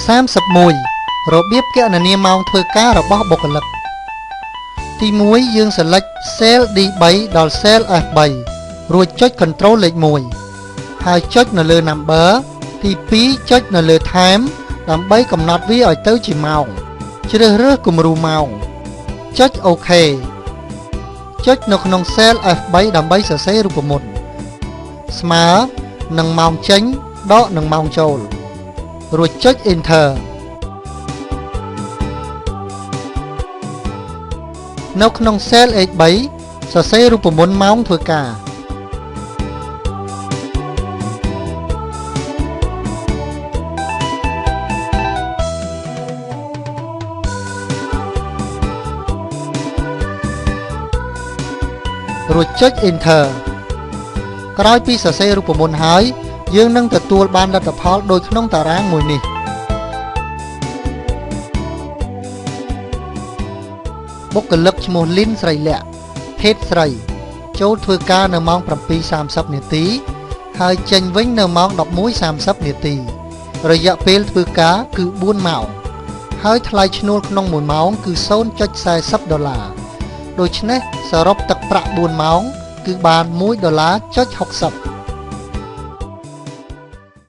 31. របៀបគណនាម៉ោងធ្វើការរបស់បុគ្គលិក ទី1 យើង select cell D3 ដល់ cell F3 រួចចុច Control លេខ 1 ហើយចុចនៅលើ number ទី2 ចុចនៅលើ time ដើម្បីកំណត់វាឲ្យទៅជាម៉ោងជ្រើសរើសគំរូម៉ោងចុច OK ចុចនៅក្នុង cell F3 ដើម្បីសរសេររូបមន្តស្មើនឹងម៉ោងចេញដកនឹងម៉ោងចូលរួចចុច Enter នៅក្នុង cell H3 សរសេររូបមន្តម៉ោងធ្វើការរួចចុច Enter ក្រោយពីសរសេររូបមន្តហើយយើងនឹងទទួលបានលទ្ធផលដូចក្នុងតារាងមួយនេះបុគ្គលិកឈ្មោះលីនស្រីលក្ខណ៍ភេទស្រីចូលធ្វើការនៅម៉ោង 7:30 នាទីហើយចេញវិញនៅម៉ោង 11:30 នាទីរយៈពេលធ្វើការគឺ 4 ម៉ោងហើយថ្លៃឈ្នួលក្នុង 1 ម៉ោងគឺ $0.40 ដូច្នេះសរុបទឹកប្រាក់ 4 ម៉ោងគឺបាន$1.60